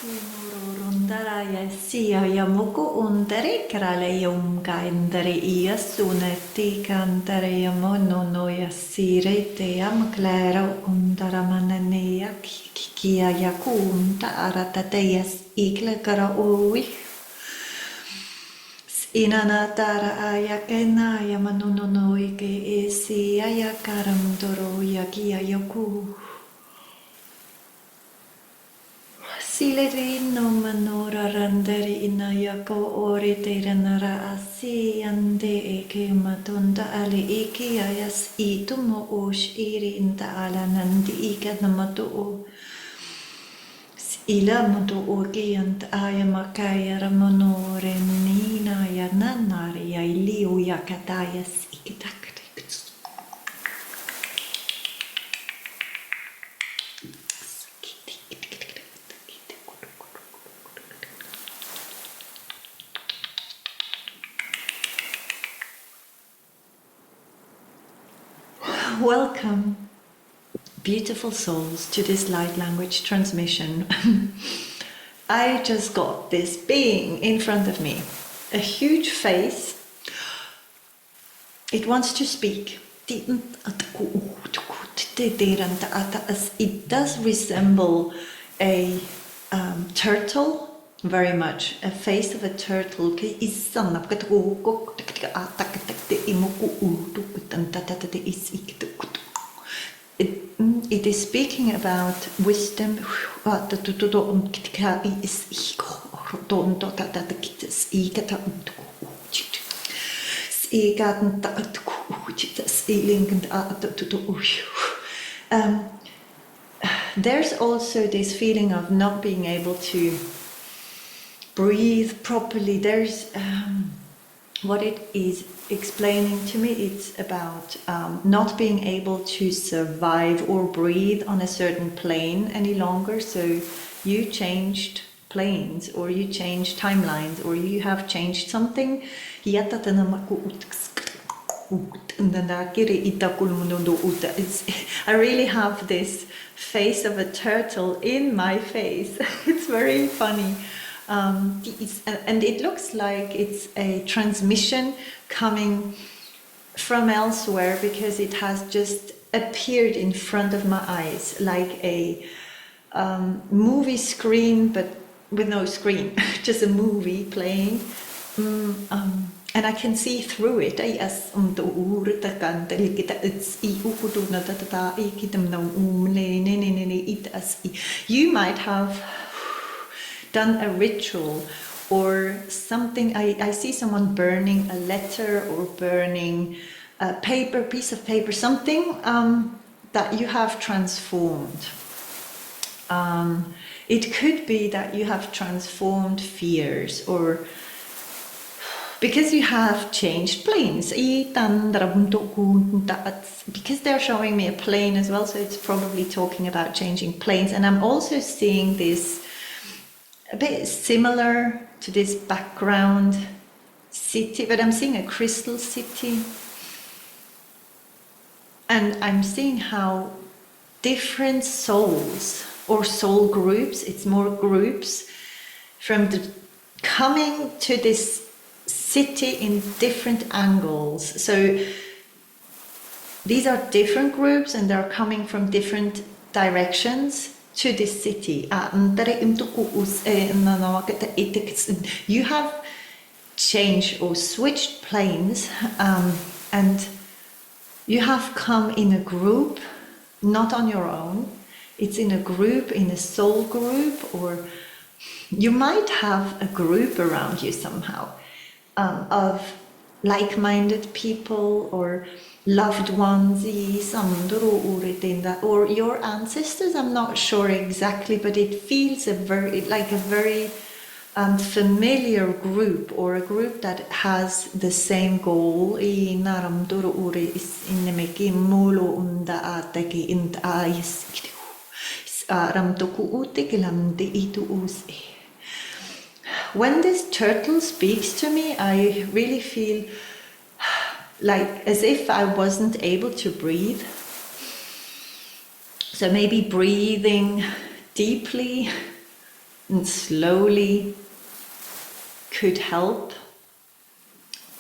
Rondara sia ja muku underi krale jumka endere ia suneti kantere ja monono ja sirete ja mklero undara manane ja kikia ja kunta aratate ja ikle kara ui inana tara ja kena ja manono ike esi ja karam doro ja kia ja ku Sileri no manora randeri inayako ori teranara asi ande eke matunda ali iki ayas itu mo ush iri inta ala nandi ika namatu o ila mutu oki ant aya makaya ramonore nina ya nanari ya iliu ya katayas ikitak. Welcome, beautiful souls, to this light language transmission. I just got this being in front of me, a huge face. It wants to speak. It does resemble a turtle very much, a face of a turtle. It is speaking about wisdom. There's also this feeling of not being able to breathe properly. There's what it is explaining to me, it's about not being able to survive or breathe on a certain plane any longer. So you changed planes, or you changed timelines, or you have changed something. I really have this face of a turtle in my face. It's very funny. And it looks like it's a transmission coming from elsewhere, because it has just appeared in front of my eyes like a movie screen, but with no screen, just a movie playing. And I can see through it. You might have done a ritual or something. I see someone burning a letter or burning a piece of paper, something that you have transformed. It could be that you have transformed fears, or because you have changed planes. Because they're showing me a plane as well, so it's probably talking about changing planes. And I'm also seeing this a bit similar to this background city, but I'm seeing a crystal city. And I'm seeing how different souls, or soul groups, it's more groups, coming to this city in different angles. So these are different groups, and they're coming from different directions to this city. You have changed or switched planes, and you have come in a group, not on your own. It's in a group, in a soul group, or you might have a group around you somehow, of like-minded people or loved ones, or your ancestors. I'm not sure exactly, but it feels like a very familiar group, or a group that has the same goal. When this turtle speaks to me, I really feel like as if I wasn't able to breathe. So maybe breathing deeply and slowly could help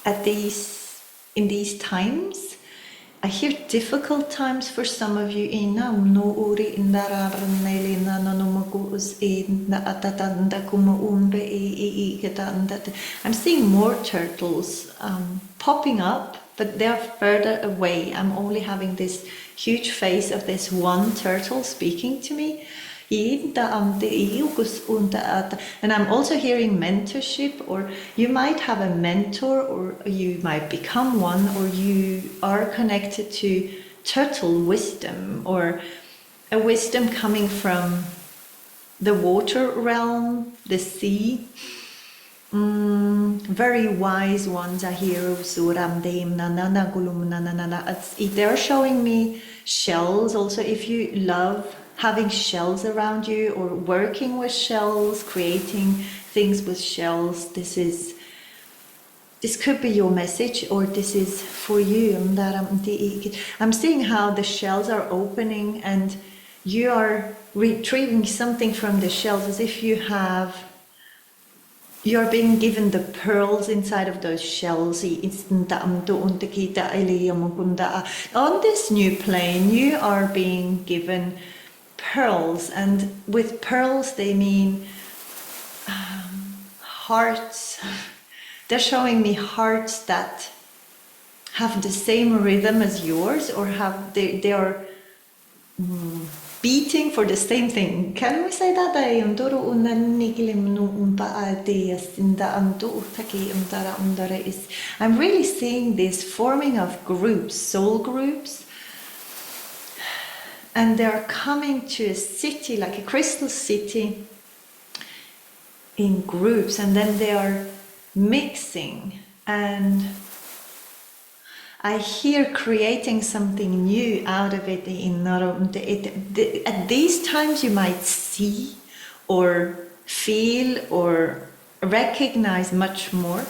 in these times. I hear difficult times for some of you. I'm seeing more turtles popping up, but they're further away. I'm only having this huge face of this one turtle speaking to me. And I'm also hearing mentorship, or you might have a mentor, or you might become one, or you are connected to turtle wisdom, or a wisdom coming from the water realm, the sea. Very wise ones are here. They're showing me shells also. If you love having shells around you, or working with shells, creating things with shells, this could be your message, or this is for you. I'm seeing how the shells are opening and you are retrieving something from the shells, as if you're being given the pearls inside of those shells. On this new plane, you are being given pearls, and with pearls they mean hearts. They're showing me hearts that have the same rhythm as yours, or they are beating for the same thing. Can we say that? I'm really seeing this forming of groups, soul groups, and they're coming to a city, like a crystal city, in groups, and then they are mixing, and I hear creating something new out of it. At these times you might see or feel or recognize much more.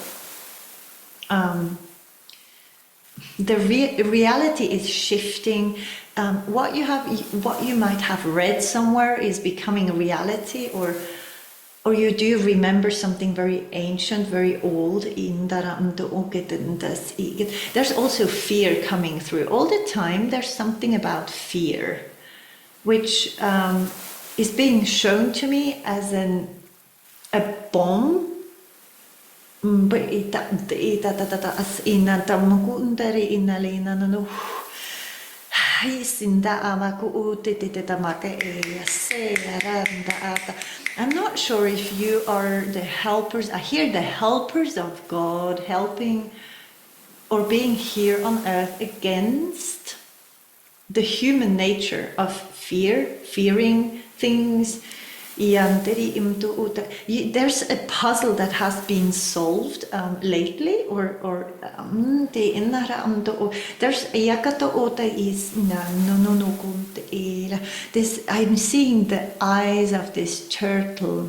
The reality is shifting. What you might have read somewhere is becoming a reality, or you do remember something very ancient, very old. There's also fear coming through. All the time there's something about fear, which is being shown to me as a bomb. I'm not sure if you are the helpers. I hear the helpers of God helping or being here on earth against the human nature of fearing things. There's a puzzle that has been solved lately, or there's this. I'm seeing the eyes of this turtle,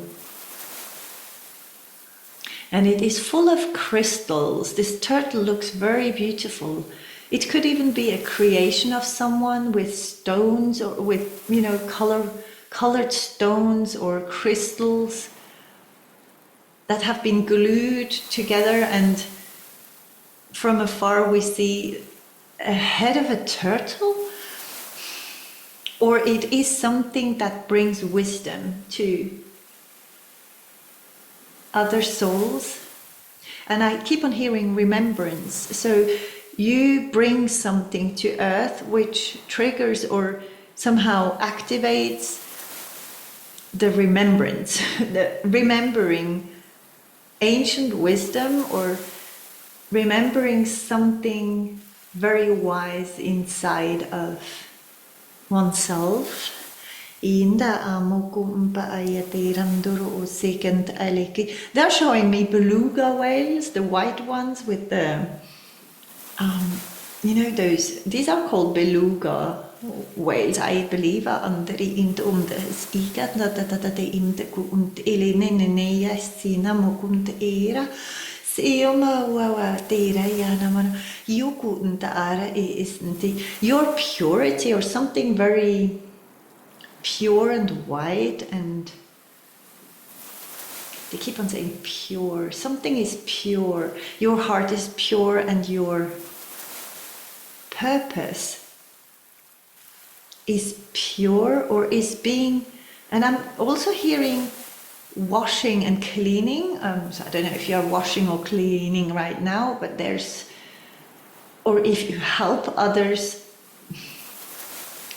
and it is full of crystals. This turtle looks very beautiful. It could even be a creation of someone with stones, or with colored stones or crystals that have been glued together, and from afar we see a head of a turtle, or it is something that brings wisdom to other souls. And I keep on hearing remembrance. So you bring something to earth which triggers or somehow activates the remembrance, the remembering ancient wisdom, or remembering something very wise inside of oneself. They're showing me beluga whales, the white ones with the these are called beluga whales, I believe, your purity, or something very pure and white and they keep on saying pure. Something is pure. Your heart is pure and your purpose is pure or is being, and I'm also hearing washing and cleaning. So I don't know if you're washing or cleaning right now, but there's, or if you help others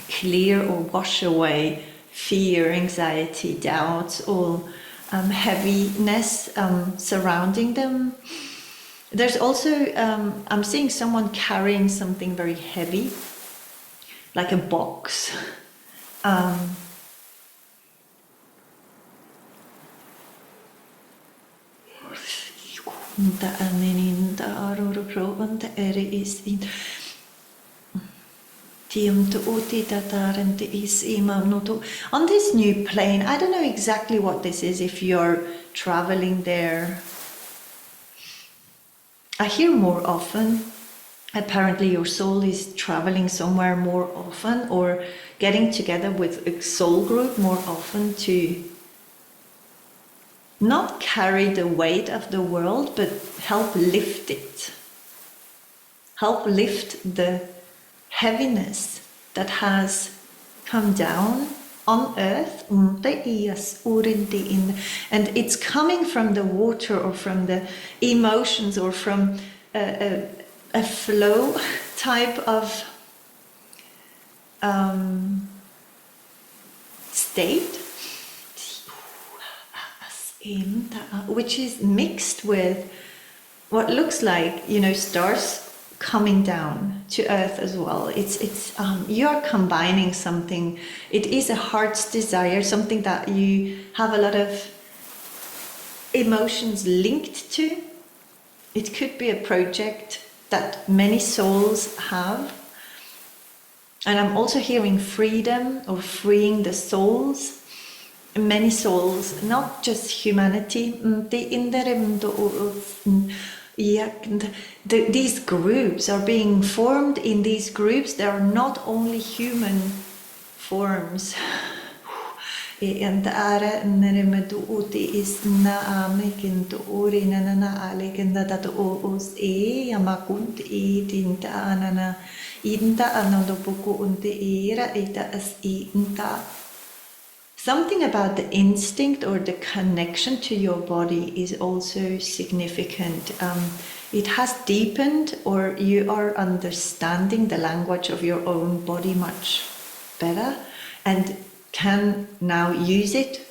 clear or wash away fear, anxiety, doubts, all heaviness surrounding them. There's also, I'm seeing someone carrying something very heavy, like a box. On this new plane, I don't know exactly what this is if you're traveling there. I hear more often. Apparently your soul is traveling somewhere more often, or getting together with a soul group more often to not carry the weight of the world, but help lift it. Help lift the heaviness that has come down on earth, and it's coming from the water or from the emotions or from a flow type of state, which is mixed with what looks like, stars coming down to earth as well. It's you're combining something. It is a heart's desire, something that you have a lot of emotions linked to. It could be a project that many souls have. And I'm also hearing freedom or freeing the souls. Many souls, not just humanity. These groups are being formed. In these groups, there are not only human forms. And something about the instinct or the connection to your body is also significant. It has deepened, or you are understanding the language of your own body much better and can now use it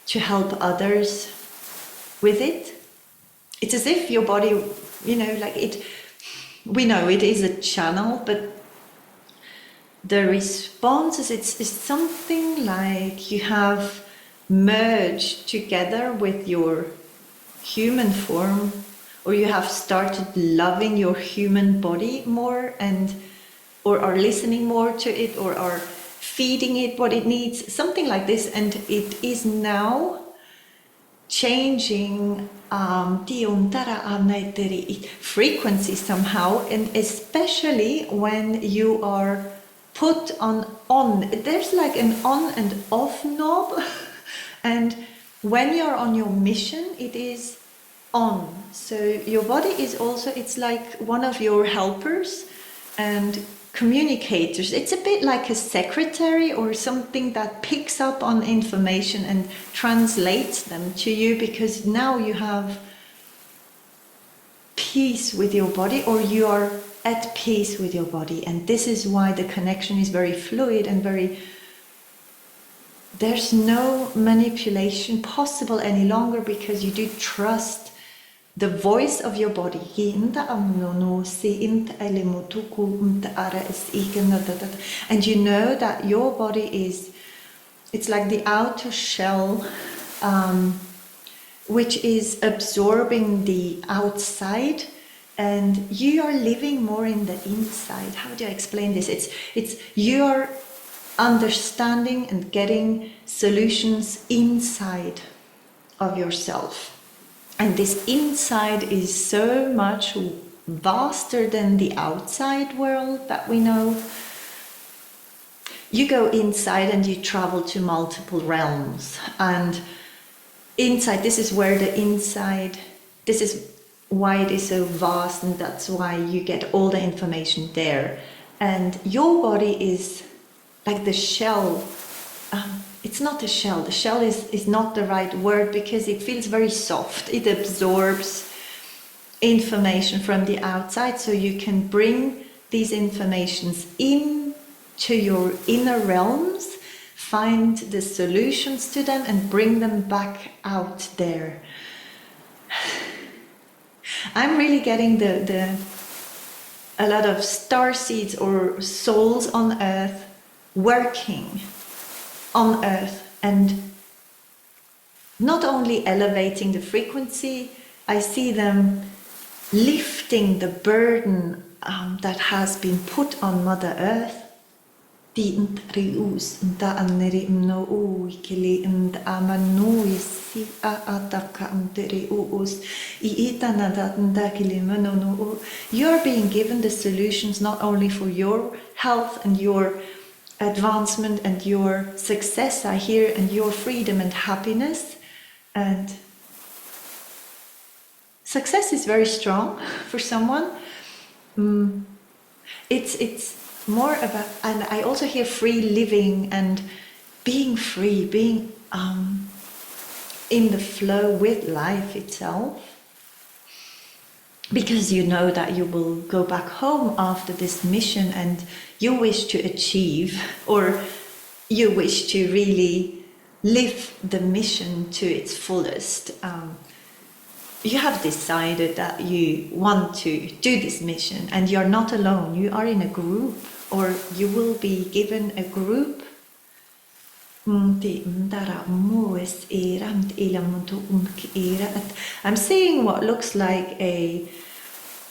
to help others with it. It's as if your body, like it, we know it is a channel, but the responses, it's something like you have merged together with your human form, or you have started loving your human body more, or are listening more to it, or are feeding it what it needs, something like this, and it is now changing frequency somehow, and especially when you are put on. There's like an on and off knob, and when you're on your mission, it is on. So your body is also, it's like one of your helpers and communicators. It's a bit like a secretary or something that picks up on information and translates them to you, because now you have peace with your body, or you are at peace with your body. And this is why the connection is very fluid and there's no manipulation possible any longer, because you do trust the voice of your body. And you know that your body is, it's like the outer shell, which is absorbing the outside, and you are living more in the inside. How do I explain this? It's you are understanding and getting solutions inside of yourself. And this inside is so much vaster than the outside world that we know. You go inside and you travel to multiple realms, and inside, this is where the inside, this is why it is so vast, and that's why you get all the information there. And your body is like the shell. It's not a shell. The shell is not the right word because it feels very soft. It absorbs information from the outside, so you can bring these informations into your inner realms, find the solutions to them and bring them back out there. I'm really getting a lot of star seeds or souls on earth working on earth and not only elevating the frequency, I see them lifting the burden that has been put on Mother Earth. You're being given the solutions not only for your health and your advancement and your success, I hear, and your freedom and happiness. And success is very strong for someone. It's more about, and I also hear free living and being free, being in the flow with life itself, because you know that you will go back home after this mission and you wish to achieve, or you wish to really live the mission to its fullest. You have decided that you want to do this mission and you're not alone, you are in a group, or you will be given a group. I'm seeing what looks like a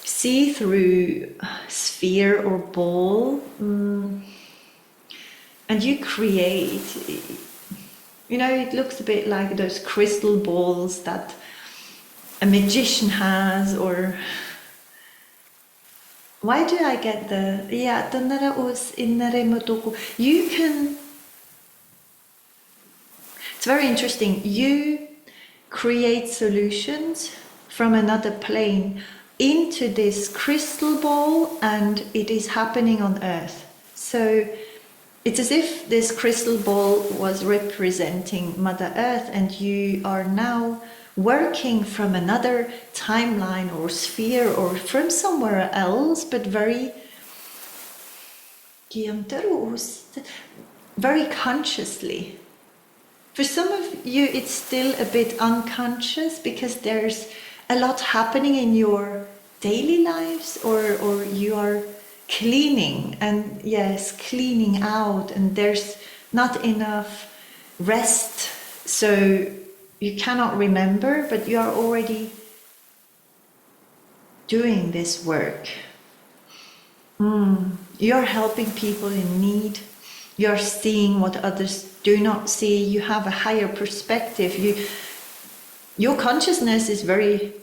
see-through sphere or ball, and you create, you know, it looks a bit like those crystal balls that a magician has, or why do I get the, you can, it's very interesting, you create solutions from another plane into this crystal ball, and it is happening on Earth. So it's as if this crystal ball was representing Mother Earth, and you are now working from another timeline or sphere or from somewhere else, but very consciously. For some of you, it's still a bit unconscious because there's a lot happening in your daily lives, or you are cleaning, and yes, cleaning out, and there's not enough rest, so you cannot remember, but you are already doing this work. You're helping people in need. You're seeing what others do not see. You have a higher perspective. Your consciousness is very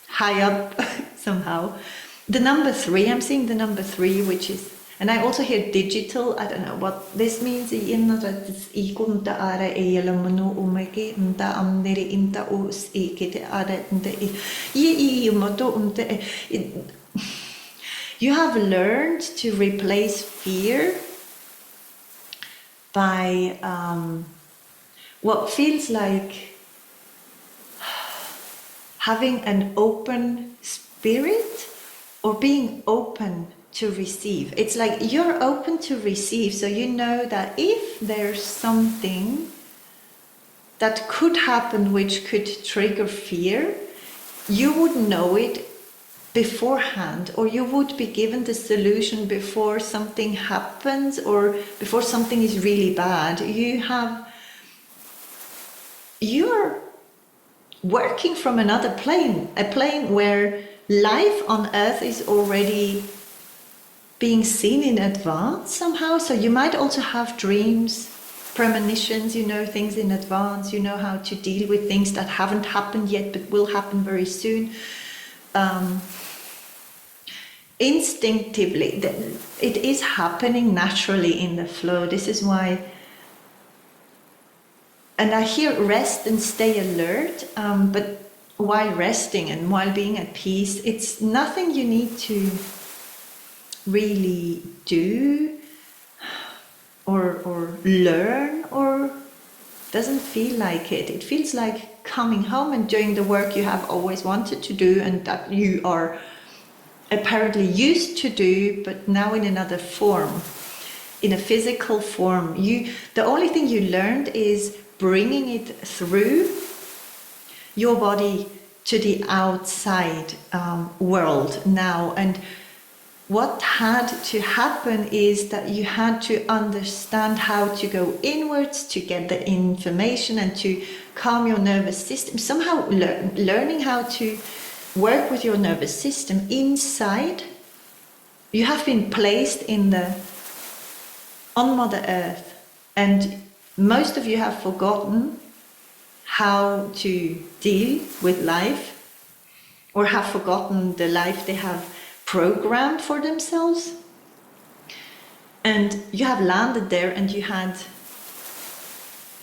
high up somehow. The number 3, I'm seeing the number 3, which is, and I also hear digital. I don't know what this means. You have learned to replace fear by what feels like having an open spirit, or being open to receive. It's like you're open to receive, so you know that if there's something that could happen which could trigger fear, you would know it beforehand, or you would be given the solution before something happens, or before something is really bad. You're working from another plane, a plane where life on Earth is already being seen in advance somehow. So you might also have dreams, premonitions, you know things in advance, you know how to deal with things that haven't happened yet but will happen very soon. Instinctively, it is happening naturally in the flow. This is why And I hear rest and stay alert, but while resting and while being at peace, it's nothing you need to really do or learn, or doesn't feel like it. It feels like coming home and doing the work you have always wanted to do and that you are apparently used to do, but now in another form, in a physical form. The only thing you learned is bringing it through your body to the outside world now. And what had to happen is that you had to understand how to go inwards to get the information and to calm your nervous system. Somehow learning how to work with your nervous system inside. You have been placed on Mother Earth, and most of you have forgotten how to deal with life, or have forgotten the life they have programmed for themselves. And you have landed there and you had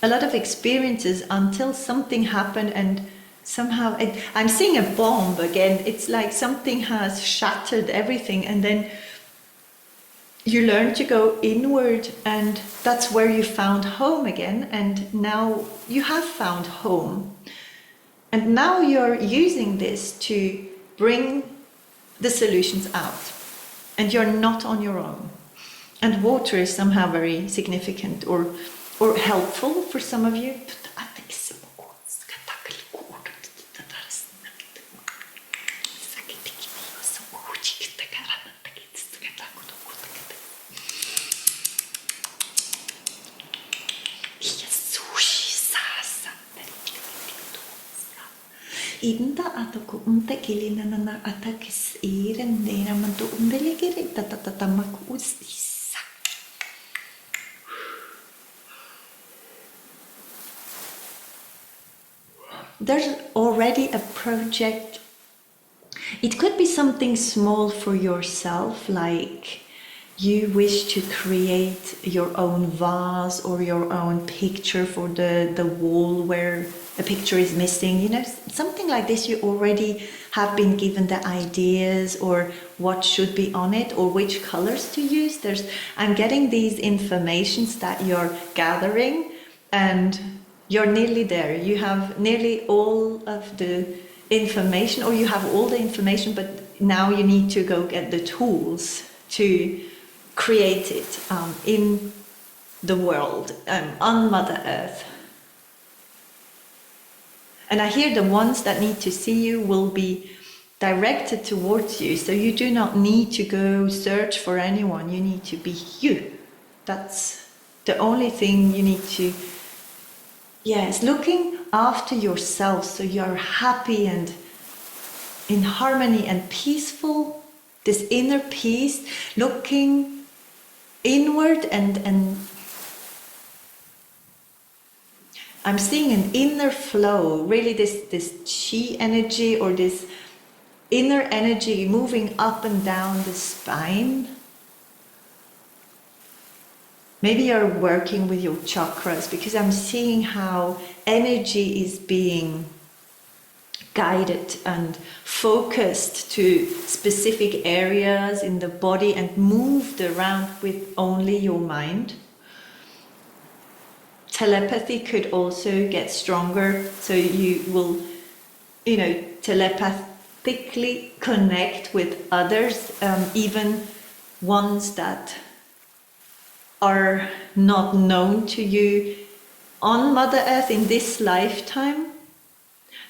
a lot of experiences until something happened, and somehow I'm seeing a bomb again. It's like something has shattered everything, and then you learn to go inward, and that's where you found home again. And now you have found home, and now you're using this to bring the solutions out, and you're not on your own. And water is somehow very significant or helpful for some of you. Inda atoko untekilina nana atakis iren dera manto undelegere tatatamaku ustisa. There's already a project. It could be something small for yourself, like you wish to create your own vase or your own picture for the wall where a picture is missing, something like this. You already have been given the ideas or what should be on it or which colors to use. I'm getting these informations that you're gathering, and you're nearly there. You have nearly all of the information, or you have all the information, but now you need to go get the tools to create it in the world, on Mother Earth. And I hear the ones that need to see you will be directed towards you, so you do not need to go search for anyone. You need to be you. That's the only thing you need to, yes, looking after yourself so you're happy and in harmony and peaceful, this inner peace, looking inward and I'm seeing an inner flow, really this chi energy or this inner energy moving up and down the spine. Maybe you're working with your chakras, because I'm seeing how energy is being guided and focused to specific areas in the body and moved around with only your mind. Telepathy could also get stronger, so you will, telepathically connect with others, even ones that are not known to you on Mother Earth in this lifetime.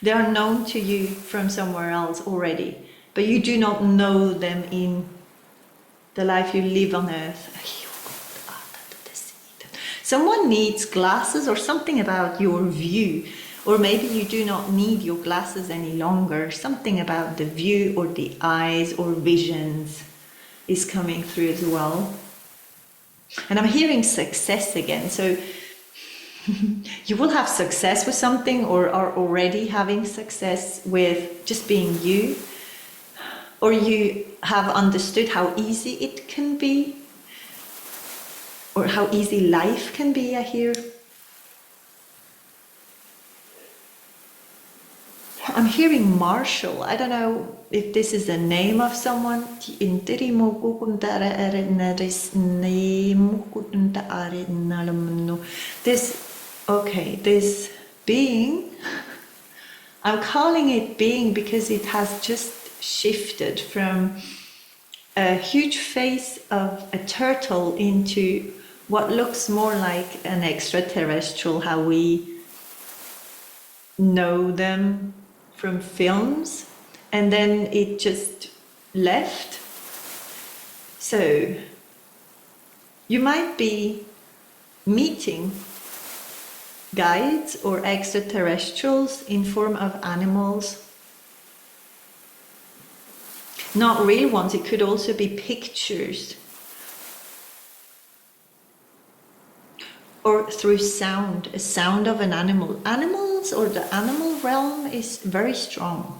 They are known to you from somewhere else already, but you do not know them in the life you live on Earth. Someone needs glasses or something about your view, or maybe you do not need your glasses any longer. Something about the view or the eyes or visions is coming through as well. And I'm hearing success again, so you will have success with something, or are already having success with just being you, or you have understood how easy it can be, or how easy life can be, I hear. I'm hearing martial. I don't know if this is the name of someone. This being, I'm calling it being because it has just shifted from a huge face of a turtle into what looks more like an extraterrestrial, how we know them from films, and then it just left. So you might be meeting guides or extraterrestrials in form of animals. Not real ones, it could also be pictures. Or through sound, a sound of an animal. Animals or the animal realm is very strong.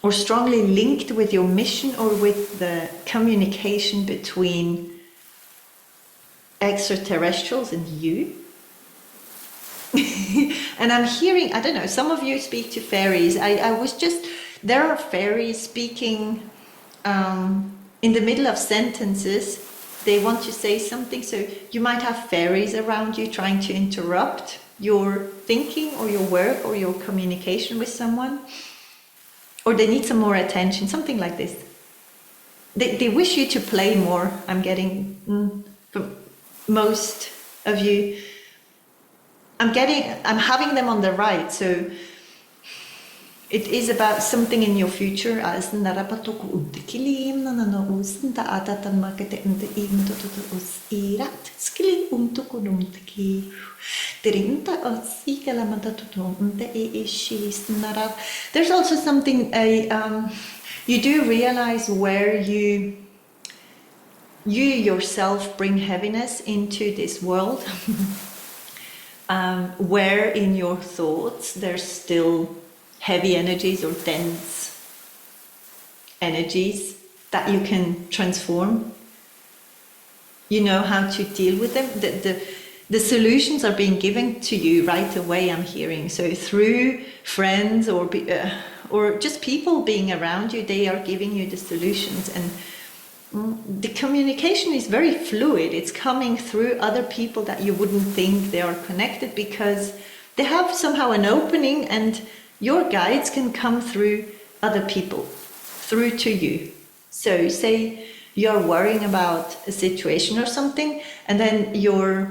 Or strongly linked with your mission or with the communication between extraterrestrials and you. And I'm hearing, I don't know, some of you speak to fairies. There are fairies speaking in the middle of sentences. They want to say something, so you might have fairies around you trying to interrupt your thinking or your work or your communication with someone. Or they need some more attention, something like this. They wish you to play more, I'm getting, from most of you. I'm having them on the right, so it is about something in your future. There's also something, you do realize where you yourself bring heaviness into this world. Where in your thoughts there's still heavy energies or dense energies that you can transform. You know how to deal with them. The solutions are being given to you right away, I'm hearing. So through friends or just people being around you, they are giving you the solutions. And the communication is very fluid. It's coming through other people that you wouldn't think they are connected, because they have somehow an opening, and your guides can come through other people, through to you. So say you're worrying about a situation or something, and then your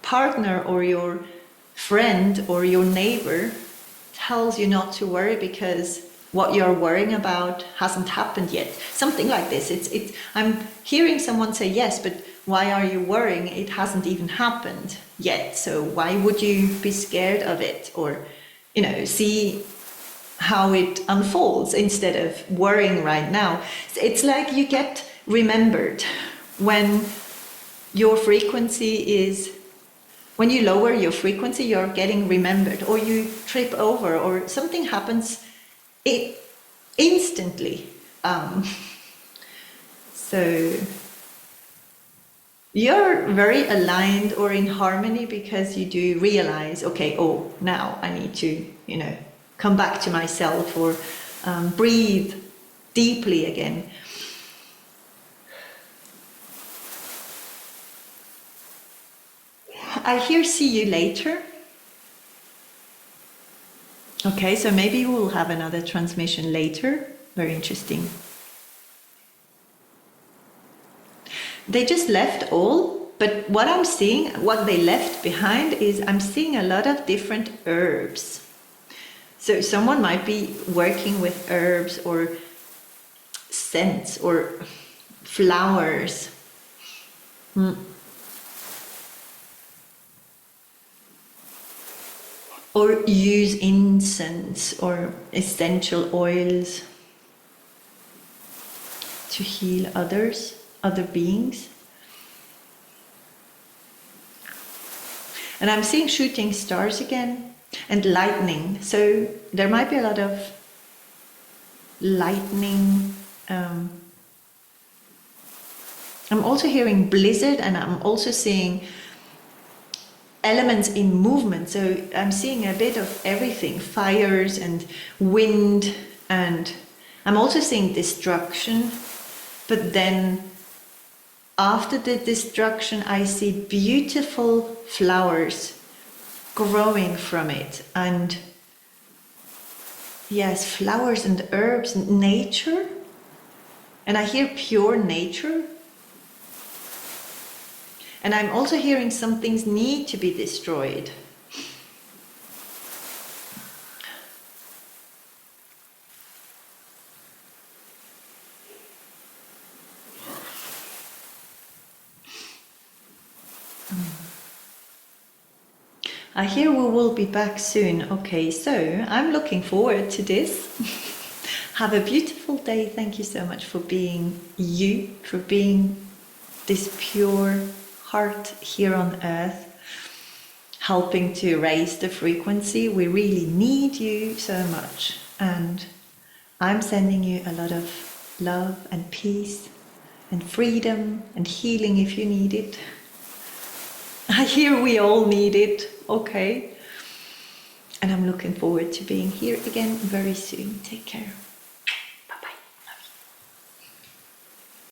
partner or your friend or your neighbor tells you not to worry because what you're worrying about hasn't happened yet. Something like this. I'm hearing someone say, yes, but why are you worrying? It hasn't even happened yet. So why would you be scared of it? Or, see how it unfolds instead of worrying right now. It's like you get remembered when your frequency is, when you lower your frequency, you're getting remembered, or you trip over, or something happens instantly. So you're very aligned or in harmony because you do realize, okay, now I need to, come back to myself, or breathe deeply again. I hear see you later. Okay, so maybe we'll have another transmission later. Very interesting. They just left all, but what I'm seeing, what they left behind is, I'm seeing a lot of different herbs. So someone might be working with herbs or scents or flowers. Or use incense or essential oils to heal others, other beings. And I'm seeing shooting stars again, and lightning. So there might be a lot of lightning. I'm also hearing blizzard, and I'm also seeing elements in movement. So I'm seeing a bit of everything, fires and wind, and I'm also seeing destruction, but then after the destruction I see beautiful flowers growing from it, and yes, flowers and herbs and nature, and I hear pure nature. And I'm also hearing some things need to be destroyed. I hear we will be back soon. Okay, so I'm looking forward to this. Have a beautiful day. Thank you so much for being you, for being this pure heart here on earth, helping to raise the frequency. We really need you so much, and I'm sending you a lot of love and peace and freedom and healing if you need it. I hear we all need it, okay? And I'm looking forward to being here again very soon. Take care.